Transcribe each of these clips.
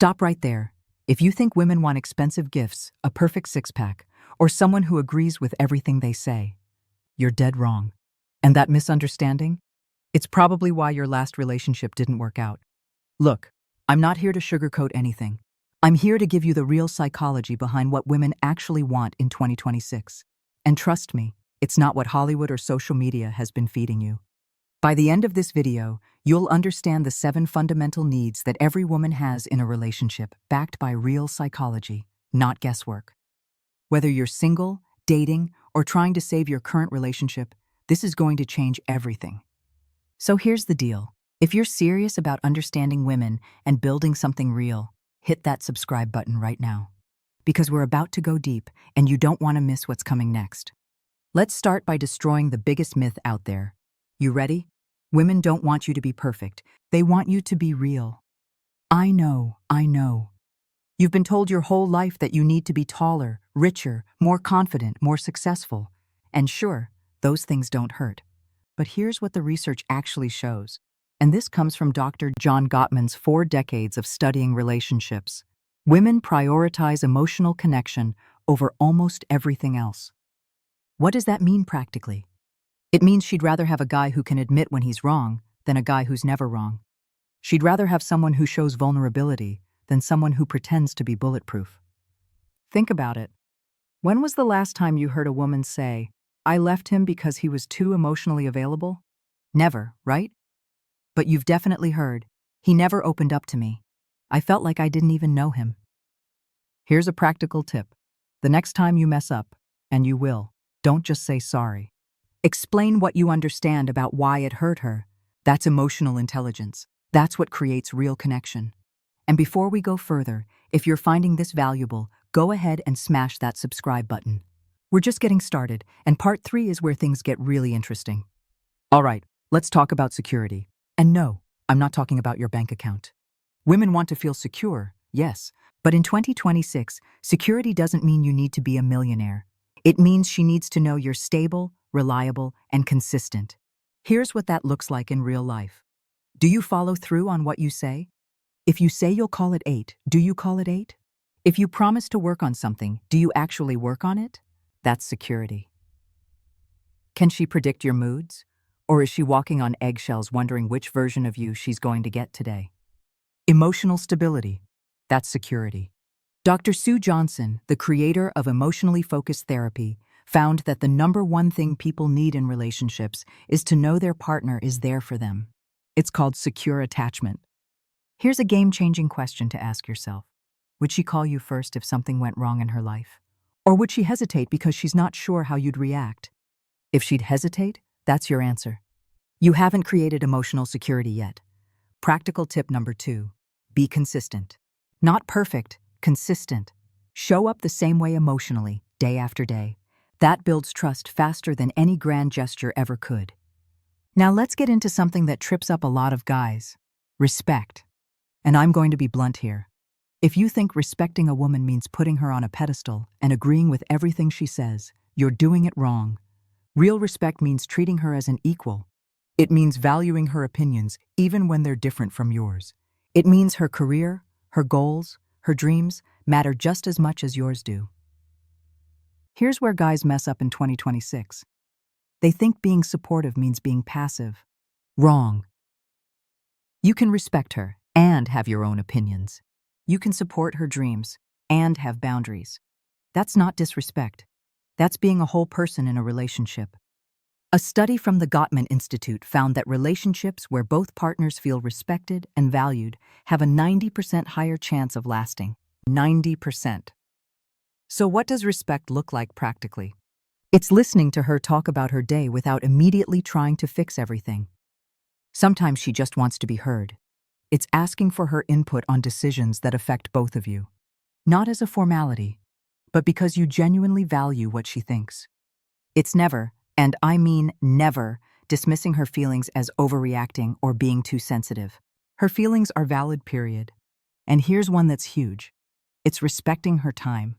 Stop right there. If you think women want expensive gifts, a perfect six-pack, or someone who agrees with everything they say, you're dead wrong. And that misunderstanding? It's probably why your last relationship didn't work out. Look, I'm not here to sugarcoat anything. I'm here to give you the real psychology behind what women actually want in 2026. And trust me, it's not what Hollywood or social media has been feeding you. By the end of this video, you'll understand the 7 fundamental needs that every woman has in a relationship, backed by real psychology, not guesswork. Whether you're single, dating, or trying to save your current relationship, this is going to change everything. So here's the deal. If you're serious about understanding women and building something real, hit that subscribe button right now. Because we're about to go deep, and you don't want to miss what's coming next. Let's start by destroying the biggest myth out there. You ready? Women don't want you to be perfect. They want you to be real. I know. You've been told your whole life that you need to be taller, richer, more confident, more successful. And sure, those things don't hurt. But here's what the research actually shows. And this comes from Dr. John Gottman's 4 decades of studying relationships. Women prioritize emotional connection over almost everything else. What does that mean practically? It means she'd rather have a guy who can admit when he's wrong than a guy who's never wrong. She'd rather have someone who shows vulnerability than someone who pretends to be bulletproof. Think about it. When was the last time you heard a woman say, "I left him because he was too emotionally available"? Never, right? But you've definitely heard, "He never opened up to me. I felt like I didn't even know him." Here's a practical tip. The next time you mess up, and you will, don't just say sorry. Explain what you understand about why it hurt her. That's emotional intelligence. That's what creates real connection. And before we go further, if you're finding this valuable, go ahead and smash that subscribe button. We're just getting started, and part 3 is where things get really interesting. All right, let's talk about security. And no, I'm not talking about your bank account. Women want to feel secure, yes, but in 2026, security doesn't mean you need to be a millionaire. It means she needs to know you're stable, reliable, and consistent. Here's what that looks like in real life. Do you follow through on what you say? If you say you'll call at 8, do you call at 8? If you promise to work on something, do you actually work on it? That's security. Can she predict your moods? Or is she walking on eggshells wondering which version of you she's going to get today? Emotional stability. That's security. Dr. Sue Johnson, the creator of emotionally focused therapy, found that the #1 thing people need in relationships is to know their partner is there for them. It's called secure attachment. Here's a game-changing question to ask yourself. Would she call you first if something went wrong in her life? Or would she hesitate because she's not sure how you'd react? If she'd hesitate, that's your answer. You haven't created emotional security yet. Practical tip number 2, be consistent. Not perfect, consistent. Show up the same way emotionally, day after day. That builds trust faster than any grand gesture ever could. Now let's get into something that trips up a lot of guys. Respect. And I'm going to be blunt here. If you think respecting a woman means putting her on a pedestal and agreeing with everything she says, you're doing it wrong. Real respect means treating her as an equal. It means valuing her opinions even when they're different from yours. It means her career, her goals, her dreams matter just as much as yours do. Here's where guys mess up in 2026. They think being supportive means being passive. Wrong. You can respect her and have your own opinions. You can support her dreams and have boundaries. That's not disrespect. That's being a whole person in a relationship. A study from the Gottman Institute found that relationships where both partners feel respected and valued have a 90% higher chance of lasting. 90%. So what does respect look like practically? It's listening to her talk about her day without immediately trying to fix everything. Sometimes she just wants to be heard. It's asking for her input on decisions that affect both of you. Not as a formality, but because you genuinely value what she thinks. It's never, and I mean never, dismissing her feelings as overreacting or being too sensitive. Her feelings are valid, period. And here's one that's huge. It's respecting her time.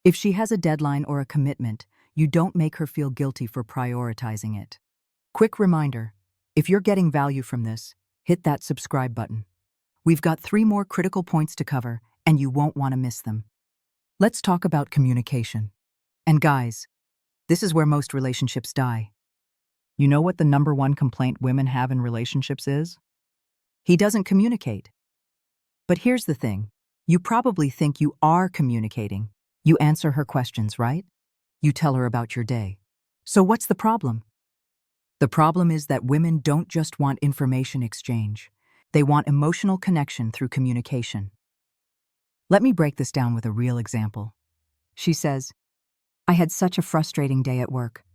If she has a deadline or a commitment, you don't make her feel guilty for prioritizing it. Quick reminder, if you're getting value from this, hit that subscribe button. We've got 3 more critical points to cover, and you won't want to miss them. Let's talk about communication. And guys, this is where most relationships die. You know what the number one complaint women have in relationships is? He doesn't communicate. But here's the thing. You probably think you are communicating. You answer her questions, right? You tell her about your day. So what's the problem? The problem is that women don't just want information exchange. They want emotional connection through communication. Let me break this down with a real example. She says, "I had such a frustrating day at work."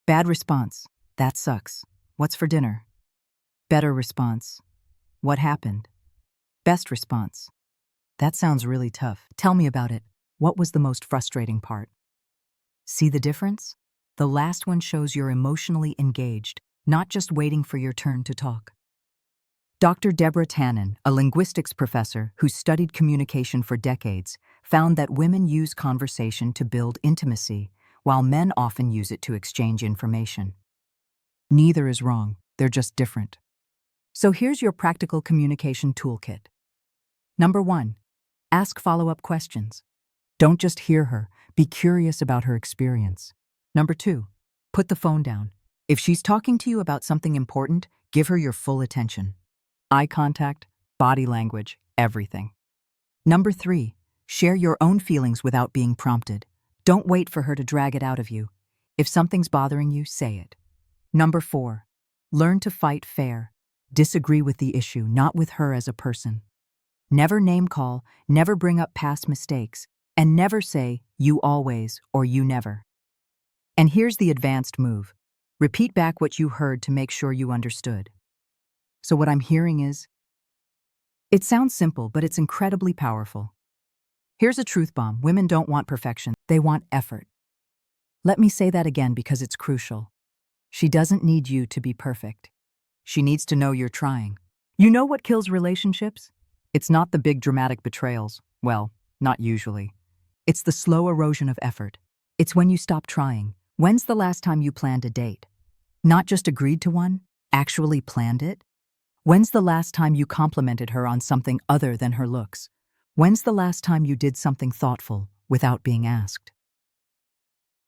Bad response. "That sucks. What's for dinner?" Better response. "What happened?" Best response. "That sounds really tough. Tell me about it. What was the most frustrating part?" See the difference? The last one shows you're emotionally engaged, not just waiting for your turn to talk. Dr. Deborah Tannen, a linguistics professor who studied communication for decades, found that women use conversation to build intimacy, while men often use it to exchange information. Neither is wrong, they're just different. So here's your practical communication toolkit. Number 1, ask follow-up questions. Don't just hear her, be curious about her experience. Number 2, put the phone down. If she's talking to you about something important, give her your full attention. Eye contact, body language, everything. Number 3, share your own feelings without being prompted. Don't wait for her to drag it out of you. If something's bothering you, say it. Number 4, learn to fight fair. Disagree with the issue, not with her as a person. Never name call, never bring up past mistakes, and never say, "you always" or "you never." And here's the advanced move. Repeat back what you heard to make sure you understood. So what I'm hearing is, it sounds simple, but it's incredibly powerful. Here's a truth bomb. Women don't want perfection. They want effort. Let me say that again because it's crucial. She doesn't need you to be perfect. She needs to know you're trying. You know what kills relationships? It's not the big dramatic betrayals. Well, not usually. It's the slow erosion of effort. It's when you stop trying. When's the last time you planned a date? Not just agreed to one, actually planned it? When's the last time you complimented her on something other than her looks? When's the last time you did something thoughtful without being asked?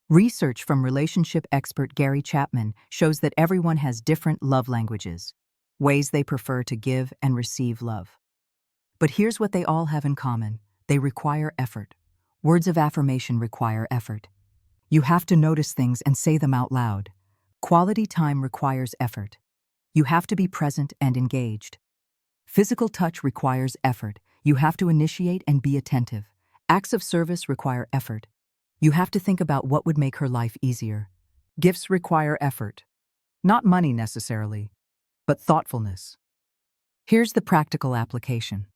Research from relationship expert Gary Chapman shows that everyone has different love languages, ways they prefer to give and receive love. But here's what they all have in common. They require effort. Words of affirmation require effort. You have to notice things and say them out loud. Quality time requires effort. You have to be present and engaged. Physical touch requires effort. You have to initiate and be attentive. Acts of service require effort. You have to think about what would make her life easier. Gifts require effort. Not money necessarily, but thoughtfulness. Here's the practical application.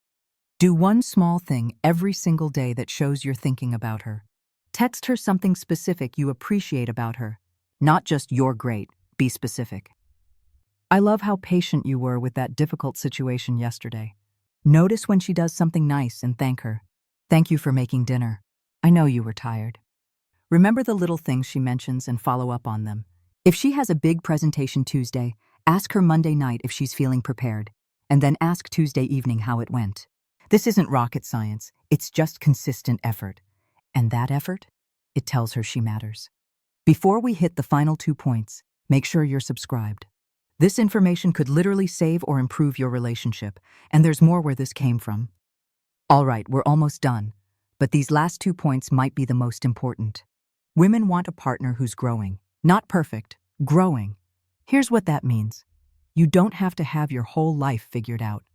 Do one small thing every single day that shows you're thinking about her. Text her something specific you appreciate about her. Not just "you're great," be specific. I love how patient you were with that difficult situation yesterday. Notice when she does something nice and thank her. "Thank you for making dinner. I know you were tired." Remember the little things she mentions and follow up on them. If she has a big presentation Tuesday, ask her Monday night if she's feeling prepared, and then ask Tuesday evening how it went. This isn't rocket science, it's just consistent effort. And that effort? It tells her she matters. Before we hit the final 2 points, make sure you're subscribed. This information could literally save or improve your relationship, and there's more where this came from. All right, we're almost done, but these last 2 points might be the most important. Women want a partner who's growing, not perfect, growing. Here's what that means. You don't have to have your whole life figured out.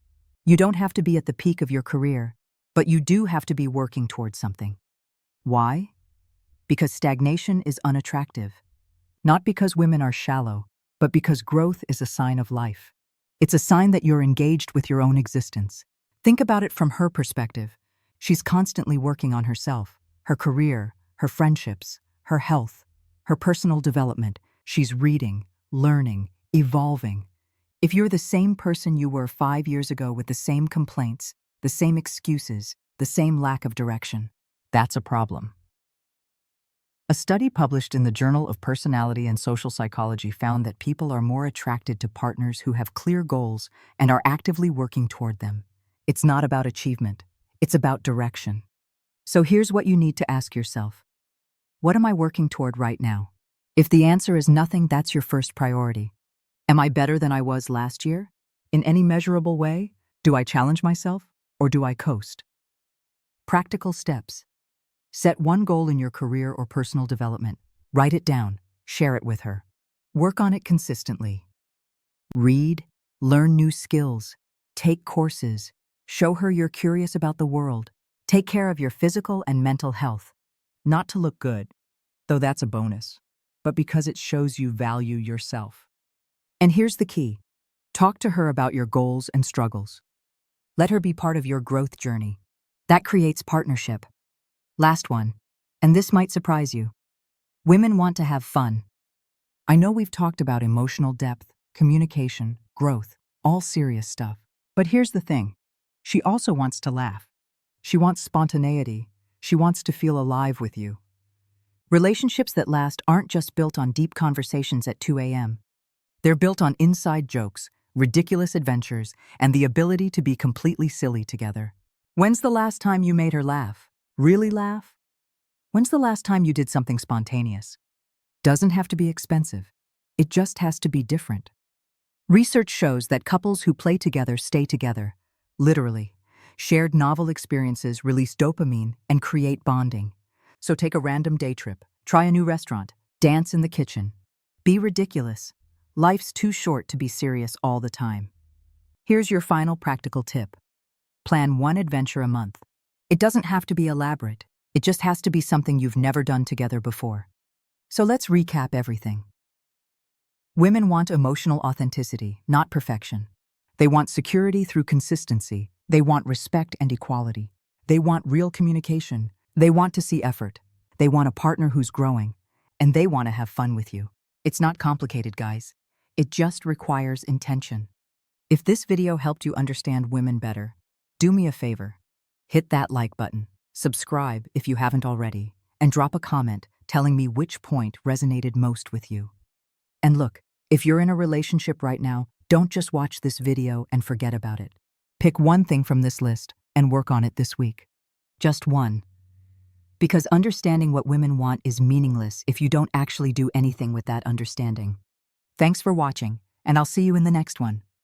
You don't have to be at the peak of your career, but you do have to be working towards something. Why? Because stagnation is unattractive. Not because women are shallow, but because growth is a sign of life. It's a sign that you're engaged with your own existence. Think about it from her perspective. She's constantly working on herself, her career, her friendships, her health, her personal development. She's reading, learning, evolving. If you're the same person you were 5 years ago with the same complaints, the same excuses, the same lack of direction, that's a problem. A study published in the Journal of Personality and Social Psychology found that people are more attracted to partners who have clear goals and are actively working toward them. It's not about achievement. It's about direction. So here's what you need to ask yourself. What am I working toward right now? If the answer is nothing, that's your first priority. Am I better than I was last year? In any measurable way? Do I challenge myself, or do I coast? Practical steps. Set one goal in your career or personal development. Write it down. Share it with her. Work on it consistently. Read, learn new skills, take courses, show her you're curious about the world. Take care of your physical and mental health. Not to look good, though that's a bonus, but because it shows you value yourself. And here's the key. Talk to her about your goals and struggles. Let her be part of your growth journey. That creates partnership. Last one, and this might surprise you. Women want to have fun. I know we've talked about emotional depth, communication, growth, all serious stuff. But here's the thing. She also wants to laugh. She wants spontaneity. She wants to feel alive with you. Relationships that last aren't just built on deep conversations at 2 a.m. They're built on inside jokes, ridiculous adventures, and the ability to be completely silly together. When's the last time you made her laugh? Really laugh? When's the last time you did something spontaneous? Doesn't have to be expensive. It just has to be different. Research shows that couples who play together stay together. Literally. Shared novel experiences release dopamine and create bonding. So take a random day trip, try a new restaurant, dance in the kitchen. Be ridiculous. Life's too short to be serious all the time. Here's your final practical tip. Plan one adventure a month. It doesn't have to be elaborate. It just has to be something you've never done together before. So let's recap everything. Women want emotional authenticity, not perfection. They want security through consistency. They want respect and equality. They want real communication. They want to see effort. They want a partner who's growing. And they want to have fun with you. It's not complicated, guys. It just requires intention. If this video helped you understand women better, do me a favor. Hit that like button, subscribe if you haven't already, and drop a comment telling me which point resonated most with you. And look, if you're in a relationship right now, don't just watch this video and forget about it. Pick one thing from this list and work on it this week. Just one. Because understanding what women want is meaningless if you don't actually do anything with that understanding. Thanks for watching, and I'll see you in the next one.